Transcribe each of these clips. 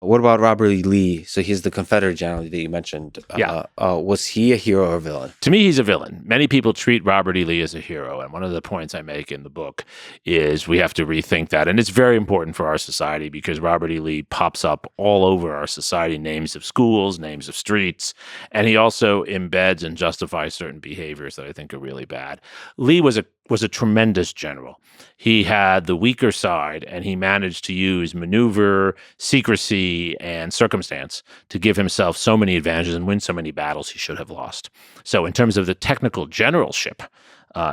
What about Robert E. Lee? So he's the Confederate general that you mentioned. Yeah. Was he a hero or a villain? To me, he's a villain. Many people treat Robert E. Lee as a hero. And one of the points I make in the book is we have to rethink that. And it's very important for our society because Robert E. Lee pops up all over our society, names of schools, names of streets. And he also embeds and justifies certain behaviors that I think are really bad. Lee was a tremendous general. He had the weaker side, and he managed to use maneuver, secrecy, and circumstance to give himself so many advantages and win so many battles he should have lost. So in terms of the technical generalship,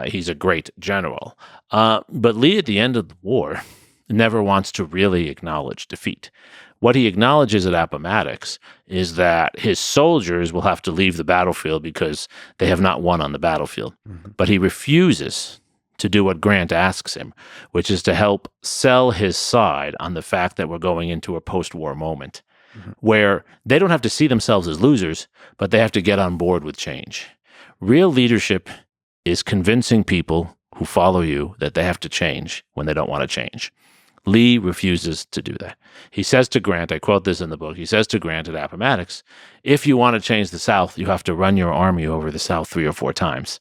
he's a great general. But Lee, at the end of the war, never wants to really acknowledge defeat. What he acknowledges at Appomattox is that his soldiers will have to leave the battlefield because they have not won on the battlefield. Mm-hmm. But he refuses to do what Grant asks him, which is to help sell his side on the fact that we're going into a post-war moment where they don't have to see themselves as losers, but they have to get on board with change. Real leadership is convincing people who follow you that they have to change when they don't want to change. Lee refuses to do that. He says to Grant, I quote this in the book, he says to Grant at Appomattox, if you want to change the South, you have to run your army over the South 3 or 4 times.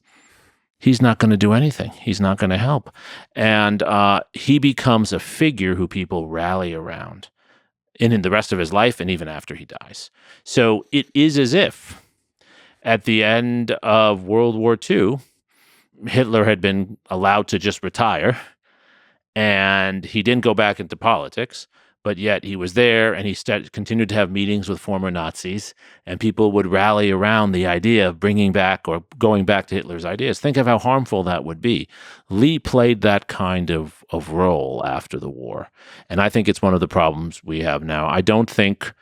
He's not going to do anything. He's not going to help. And he becomes a figure who people rally around in the rest of his life and even after he dies. So it is as if at the end of World War II, Hitler had been allowed to just retire and he didn't go back into politics, but yet he was there and he continued to have meetings with former Nazis, and people would rally around the idea of bringing back or going back to Hitler's ideas. Think of how harmful that would be. Lee played that kind of role after the war, and I think it's one of the problems we have now. I don't think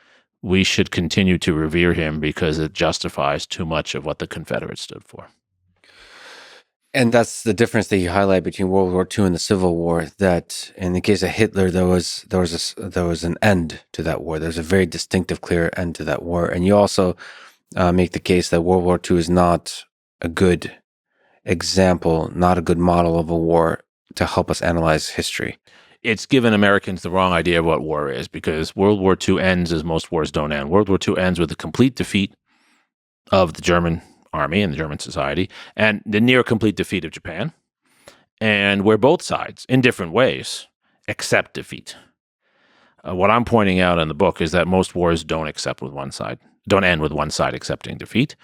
we should continue to revere him because it justifies too much of what the Confederates stood for. And that's the difference that you highlight between World War II and the Civil War. That in the case of Hitler, there was an end to that war. There's a very distinctive, clear end to that war. And you also make the case that World War II is not a good example, not a good model of a war to help us analyze history. It's given Americans the wrong idea of what war is, because World War II ends as most wars don't end. World War II ends with the complete defeat of the German army and the German society, and the near complete defeat of Japan, and where both sides, in different ways, accept defeat. What I'm pointing out in the book is that most wars don't end with one side accepting defeat,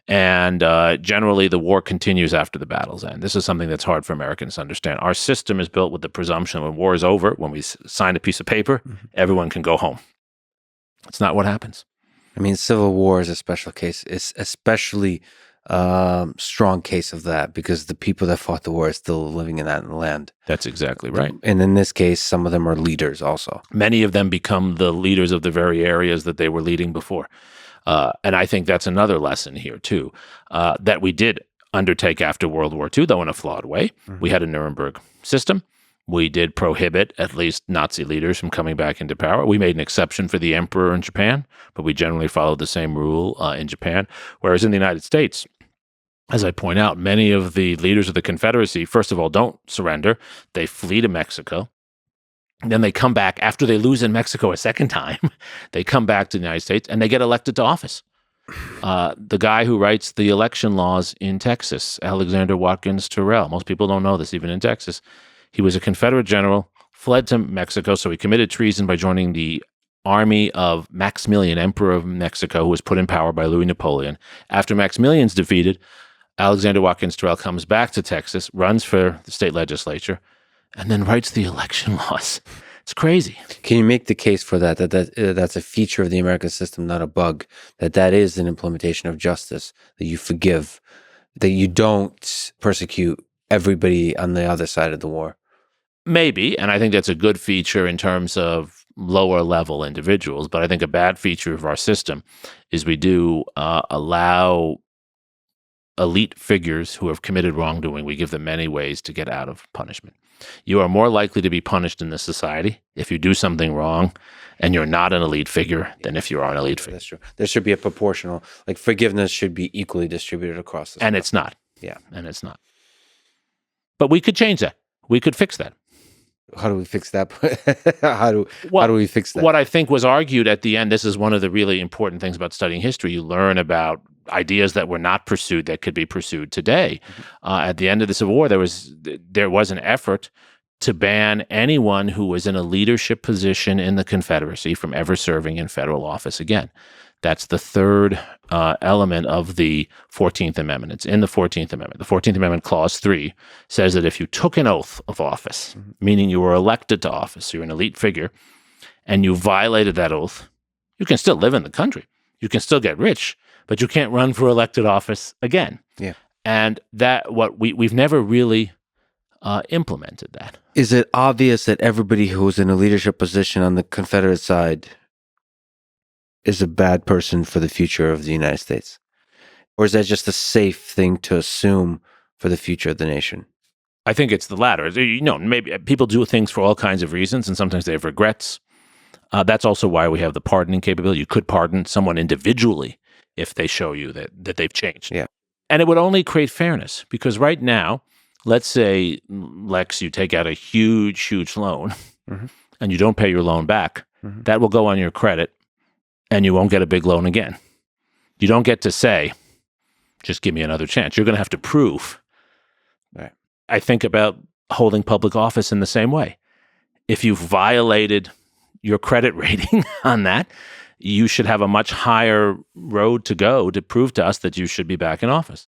and generally the war continues after the battles end. This is something that's hard for Americans to understand. Our system is built with the presumption when war is over, when we sign a piece of paper, everyone can go home. That's not what happens. I mean, Civil War is a special case. It's especially strong case of that because the people that fought the war are still living in that land. That's exactly right. And in this case, some of them are leaders also. Many of them become the leaders of the very areas that they were leading before. And I think that's another lesson here, too, that we did undertake after World War II, though in a flawed way. Mm-hmm. We had a Nuremberg system. We did prohibit at least Nazi leaders from coming back into power. We made an exception for the emperor in Japan, but we generally followed the same rule in Japan. Whereas in the United States, as I point out, many of the leaders of the Confederacy, first of all, don't surrender. They flee to Mexico. Then they come back after they lose in Mexico a second time. They come back to the United States and they get elected to office. The guy who writes the election laws in Texas, Alexander Watkins Terrell, most people don't know this, even in Texas. He was a Confederate general, fled to Mexico, so he committed treason by joining the army of Maximilian, Emperor of Mexico, who was put in power by Louis Napoleon. After Maximilian's defeated, Alexander Watkins Terrell comes back to Texas, runs for the state legislature, and then writes the election laws. It's crazy. Can you make the case for that's a feature of the American system, not a bug, that is an implementation of justice, that you forgive, that you don't persecute everybody on the other side of the war? Maybe, and I think that's a good feature in terms of lower level individuals, but I think a bad feature of our system is we do allow elite figures who have committed wrongdoing, we give them many ways to get out of punishment. You are more likely to be punished in this society if you do something wrong and you're not an elite figure than if you are an elite figure. That's true. There should be a proportional, like forgiveness should be equally distributed across the And it's not. Yeah. And it's not. But we could change that. We could fix that. How do we fix that? how do What we fix that? what I think was argued at the end, this is one of the really important things about studying history. You learn about ideas that were not pursued that could be pursued today. At the end of the Civil War, there was an effort to ban anyone who was in a leadership position in the Confederacy from ever serving in federal office again. That's the third element of the 14th Amendment. It's in the 14th Amendment. The 14th Amendment, Clause 3, says that if you took an oath of office, meaning you were elected to office, you're an elite figure, and you violated that oath, you can still live in the country. You can still get rich, but you can't run for elected office again. Yeah. And we've never really implemented that. Is it obvious that everybody who was in a leadership position on the Confederate side is a bad person for the future of the United States? Or is that just a safe thing to assume for the future of the nation? I think it's the latter. Maybe people do things for all kinds of reasons, and sometimes they have regrets. That's also why we have the pardoning capability. You could pardon someone individually if they show you that they've changed. Yeah. And it would only create fairness, because right now, let's say, Lex, you take out a huge, huge loan and you don't pay your loan back. That will go on your credit and you won't get a big loan again. You don't get to say, just give me another chance. You're going to have to prove. Right. I think about holding public office in the same way. If you've violated your credit rating on that, you should have a much higher road to go to prove to us that you should be back in office.